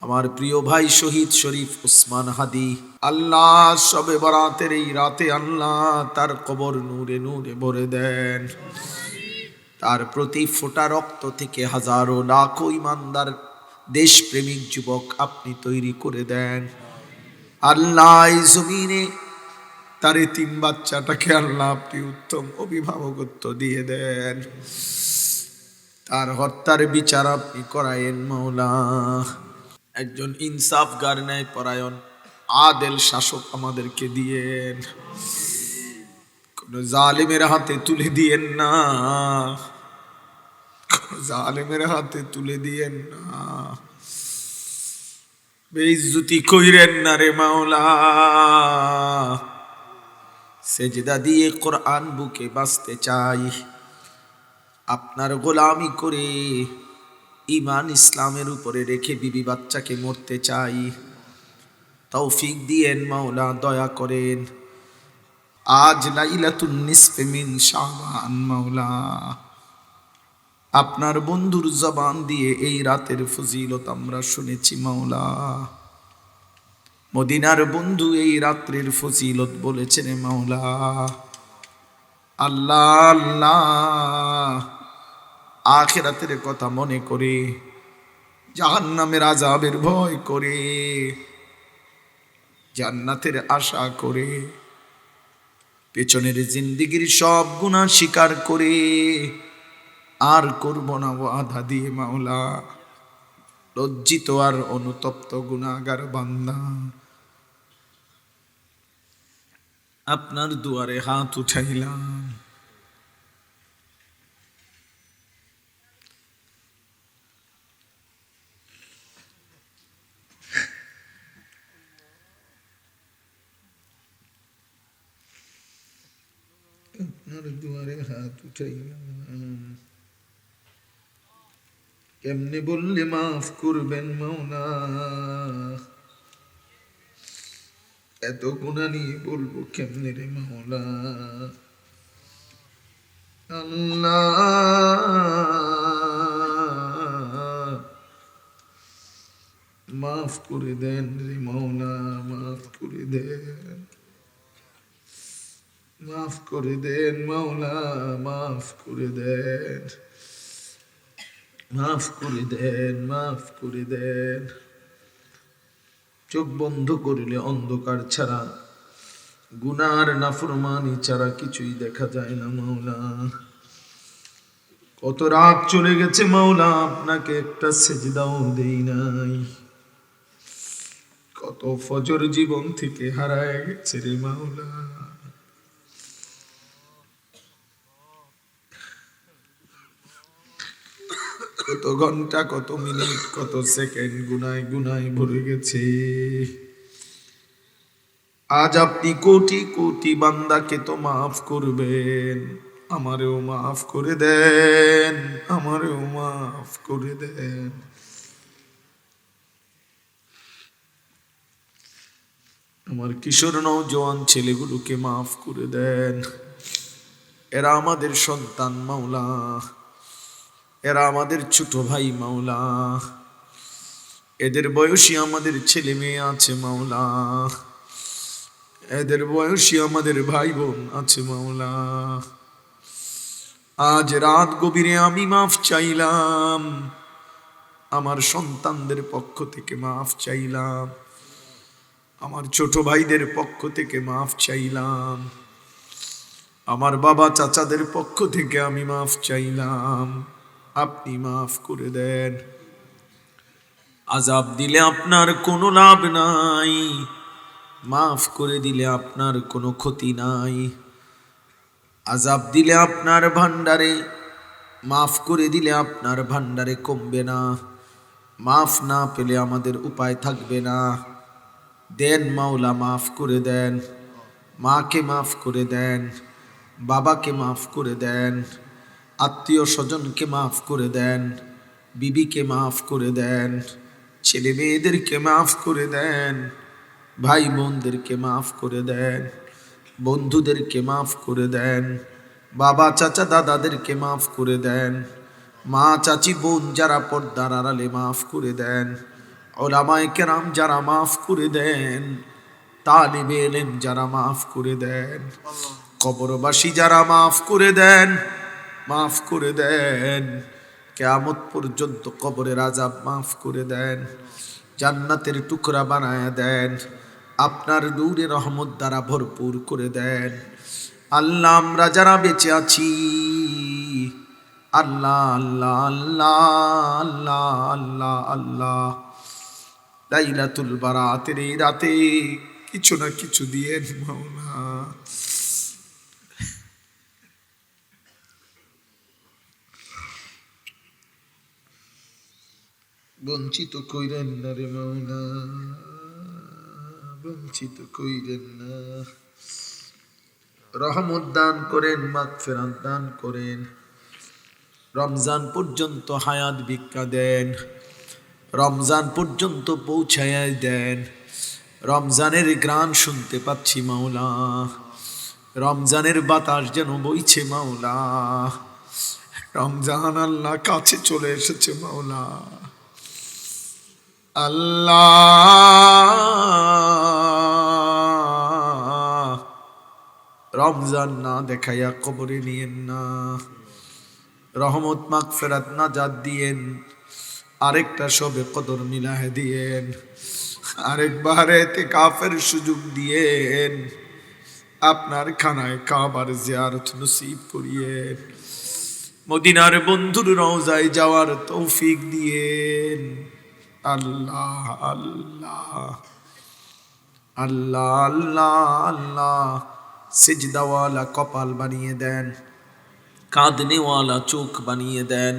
আমার প্রিয় ভাই শহীদ শরীফ উসমান হাদি, আল্লাহ শবে বরাতের এই রাতে আল্লাহ তার কবর নূরে নূরে ভরে দেন। তার প্রতি ফোঁটা রক্ত থেকে হাজারো লাখো ইমানদার দেশপ্রেমিক যুবক আপনি তৈরি করে দেন। আল্লাহ এই জমিনে তার তিন বাচ্চাটাকে আল্লাহ আপনি উত্তম অভিভাবকত্ব দিয়ে দেন। তার হত্যার বিচার আপনি করায়েন মাওলা। একজন ইনসাফগার, ন্যায় পরায়ণ, আদেল শাসক আমাদেরকে দিয়েন। কোন জালেমের হাতে তুলে দিয়েন না, কোন জালেমের হাতে তুলে দিয়েন না, বেইজ্জতি কইরেন না রে মাওলা। সেজদা দিয়ে কোরআন বুকে বাঁচতে চাই, আপনার গোলামি করে ঈমান ইসলামের উপরে রেখে বিবি বাচ্চাকে মরতে চাই। তৌফিক দিয়েন মাওলা, দয়া করেন। আজ লাইলাতুন নিসফে মিন শাবান মাওলা, আপনার বন্ধুর জবান দিয়ে এই রাতের ফজিলত আমরা শুনেছি মাওলা। মদিনার বন্ধু এই রাত্রের ফজিলত বলেছেন মাওলা। আল্লাহ আল্লাহ, আখিরাতের কথা মনে করে, জাহান্নামের আযাবের ভয় করে, জান্নাতের আশা করে, পেছনের জিন্দেগির সব গুনাহ স্বীকার করে আর করব না ওয়াদা দিয়ে মাওলা। লজ্জিত আর অনুতপ্ত গুনাহগার বান্দা আপনার দুয়ারে হাত উঠাইলাম। আপনার দুয়ারে হাত উঠাইলাম। কেমনে বললে মাফ করবেন মাওলা, এত গুনাহ নিয়ে বলবো কেমনে রে মাওলা। আল্লাহ মাফ করে দেন রে মাওলা, মাফ করে দেন, মাফ করে দেন মাওলা, মাফ করে দেন, মাফ করে দেন, মাফ করে দেন। চোখ বন্ধ করিলে অন্ধকার ছাড়া, গুনার নাফরমানি ছাড়া কিছুই দেখা যায় না মাওলা। কত রাত চলে গেছে মাওলা, আপনাকে একটা সেজদাও দেই নাই। কত ফজর জীবন থেকে হারায় গেছে রে মাওলা। কত ঘন্টা, কত মিনিট, কত সেকেন্ড গুনায় গুনায় ভরে গেছে। আজ আপনি কোটি কোটি বান্দাকে তো মাফ করবেন, আমারেও মাফ করে দেন, আমারেও মাফ করে দেন। আমার কিশোর নওজোয়ান ছেলেগুলোকে মাফ করে দেন। এরা আমাদের সন্তান মাওলা, এরা আমাদের ছোট ভাই মাওলা। এদের বয়সী আমাদের ছেলে মেয়ে আছে মাওলা, এদের বয়সী আমাদের ভাই বোন আছে মাওলা। আজ রাত গভীরে আমি মাফ চাইলাম, আমার সন্তানদের পক্ষ থেকে মাফ চাইলাম, আমার ছোট ভাইদের পক্ষ থেকে মাফ চাইলাম, আমার বাবা চাচাদের পক্ষ থেকে আমি মাফ চাইলাম। আপনি মাফ করে দেন। আযাব দিলে আপনার কোনো লাভ নাই, মাফ করে দিলে আপনার কোনো ক্ষতি নাই। আযাব দিলে আপনার ভান্ডারে, মাফ করে দিলে আপনার ভান্ডারে কমবে না। মাফ না পেলে আমাদের উপায় থাকবে না। দেন মাওলা, মাফ করে দেন। মাকে মাফ করে দেন, বাবাকে মাফ করে দেন, আত্মীয় স্বজনকে মাফ করে দেন, বিবিকে মাফ করে দেন, ছেলে মেয়েদেরকে মাফ করে দেন, ভাই বোনদেরকে মাফ করে দেন, বন্ধুদেরকে মাফ করে দেন, বাবা চাচা দাদাদেরকে মাফ করে দেন, মা চাচি বোন যারা পর্দার আড়ালে মাফ করে দেন। উলামায়ে কেরাম যারা মাফ করে দেন, তালিবে ইলম যারা মাফ করে দেন, কবরবাসী যারা মাফ করে দেন, মাফ করে দেন, কিয়ামত পর্যন্ত কবরের আযাব মাফ করে দেন, জান্নাতের টুকরা বানায়া দেন, আপনার নূরে রহমত দ্বারা ভরপুর করে দেন। আল্লাহ আমরা যারা বেঁচে আছি, আল্লাহ আল্লাহ আল্লাহ আল্লাহ আল্লাহ আল্লাহ, লাইলাতুল বারাতের এই রাতে কিছু না কিছু দিয়েন মাওলা। বঞ্চিত কইরেন না রে মাওলা, বঞ্চিত কইরেন না। রহমত দান করেন, মাগফিরাত দান করেন, রমজান পর্যন্ত হায়াত ভিক্ষা দেন, রমজান পর্যন্ত পৌঁছায়া দেন। রমজানের গ্রাণ শুনতে পাচ্ছি মাওলা, রমজানের বাতাস যেন বইছে মাওলা, রমজান আল্লাহ কাছে চলে এসেছে মাওলা। আল্লাহ রমজান না দেখাইয়া কবরে নিয়েন না, রহমত মাগফিরাত নাজাত দিয়েন, আরেকটা শবে কদর মিলাহে দিয়েন, আরেকবার ইতিকাফের সুযোগ দিয়েন, আপনার খানায় কাবার জিয়ারত নসিব করিয়েন, মদিনার বন্ধুর রওজায় যাওয়ার তৌফিক দিয়েন। আল্লাহ আল্লাহ আল্লাহ আল্লাহ আল্লাহ, সিজদাওয়ালা কপাল বানিয়ে দেন, কাঁদনেওয়ালা চোখ বানিয়ে দেন,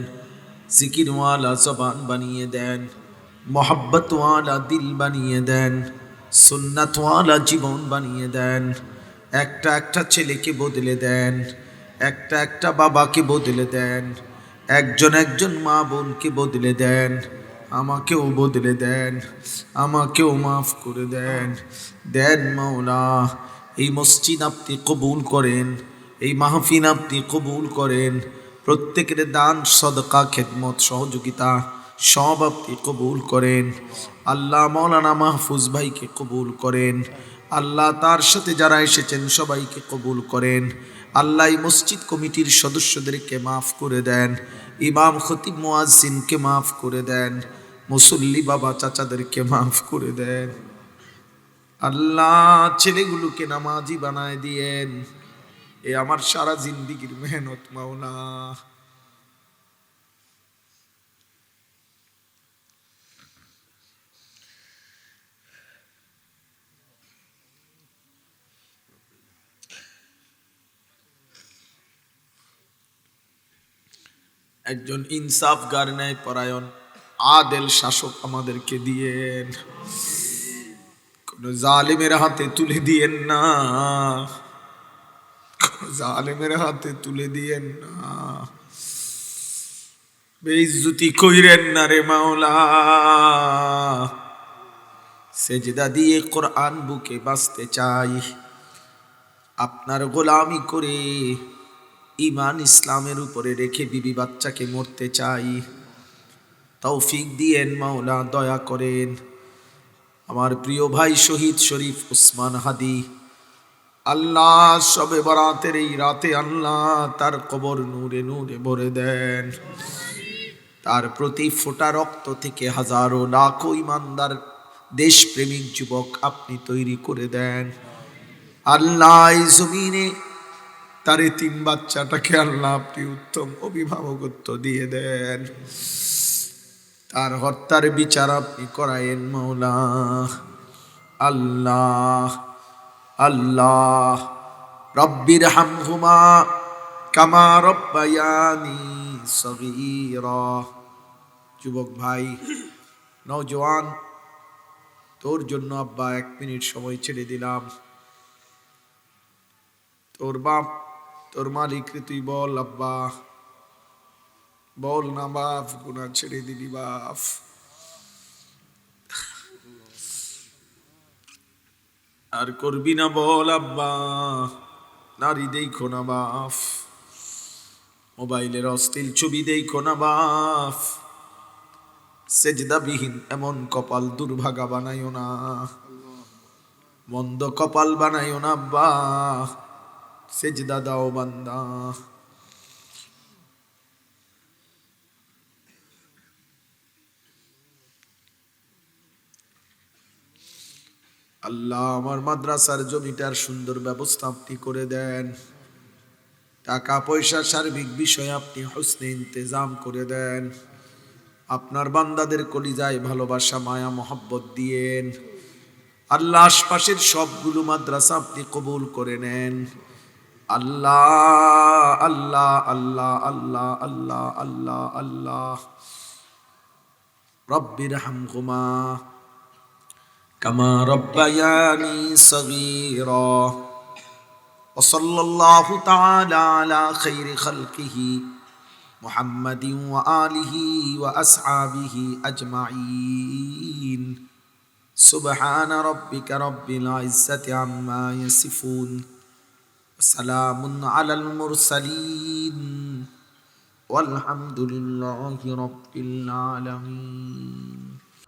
জিকিরওয়ালা জবান বানিয়ে দেন, মোহাব্বতওয়ালা দিল বানিয়ে দেন, সুন্নাতওয়ালা জীবন বানিয়ে দেন। একটা একটা ছেলেকে বদলে দেন, একটা একটা বাবাকে বদলে দেন, একজন একজন মা বোনকে বদলে দেন, আমাকেও বদলে দেন, আমাকেও মাফ করে দেন। দেন মাওলা, এই মসজিদ আপনি কবুল করেন, এই মাহফিল আপনি কবুল করেন, প্রত্যেকের দান সদকা খেদমত সহযোগিতা সব আপনি কবুল করেন। আল্লাহ মৌলানা মাহফুজ ভাইকে কবুল করেন, আল্লাহ তার সাথে যারা এসেছেন সবাইকে কবুল করেন। আল্লাহ এই মসজিদ কমিটির সদস্যদেরকে মাফ করে দেন, ইমাম খতিব মুয়াজ্জিনকে মাফ করে দেন, মুসল্লি বাবা চাচাদেরকে মাফ করে দেন। আল্লাহ ছেলেগুলোকে নামাজি বানায় দিয়েন, এ আমার সারা জিন্দিগির মেহনত মাওলা। একজন ইনসাফগার ন্যায় পরায়ণ আদেল শাসক আমাদেরকে দিয়েন, কোন জালিমের হাতে তুলে দিয়েন না, কোন জালিমের হাতে তুলে দিয়েন না, বেইজ্জতি কইরেন না রে মাওলা। সেজদা দিয়ে কোরআন বুকে বাঁচতে চাই, আপনার গোলামি করে ঈমান ইসলামের উপরে রেখে বিবি বাচ্চাকে মরতে চাই। তৌফিক দিয়েন মাওলা, দয়া করেন। আমার প্রিয় ভাই শহীদ শরীফ উসমান হাদি, আল্লাহ শবে বরাতের এই রাতে আল্লাহ তার কবর নূরে নূরে ভরে দেন, তার প্রতি ফোঁটা রক্ত থেকে হাজারো লাখো ইমানদার দেশপ্রেমিক যুবক আপনি তৈরি করে দেন। আল্লাহ এই জমিনে তার এতিম বাচ্চাটাকে আল্লাহ আপনি উত্তম অভিভাবকত্ব দিয়ে দেন, তার হত্যার বিচার আপনি করায়েন মাওলা। আল্লাহ আল্লাহ রব্বির হামহুমা কামা রব্বায়ানি সগীরা। যুবক ভাই, নওজোয়ান, তোর জন্য আব্বা 1 মিনিট সময় ছেড়ে দিলাম। তোর বাপ তোর মালিক তুই বল আব্বা, বল না বাপ, গুনাহ ছেড়ে দিবি বাপ। আর করবি না বল আব্বা, নারী দেখো না বাপ, মোবাইলের অশ্লীল ছবি দেখো না বাপ, সেজদাবিহীন এমন কপাল দুর্ভাগা বানাইও না, মন্দ কপাল বানাইও না আব্বা, সেজদা দাও বান্দা। আল্লাহ আমার মাদ্রাসার জমিটার সুন্দর ব্যবস্থা আপনি করে দেন, টাকা পয়সা সার্বিক বিষয়ে আপনি হুসনে ইন্তেজাম করে দেন, আপনার বান্দাদের কলিজায় ভালোবাসা মায়া মহব্বত দিয়েন। আল্লাহ আশপাশের সবগুলো মাদ্রাসা আপনি কবুল করে নেন। আল্লাহ আল্লাহ আল্লাহ আল্লাহ আল্লাহ আল্লাহ আল্লাহ রব্বির হামহুমা কামা রব্বায়ানি সগীরা। وصلى الله تعالى على خير خلقه محمد وآله وأصحابه أجمعين. سبحان ربك رب العزة عما يصفون وسلام على المرسلين والحمد لله رب العالمين.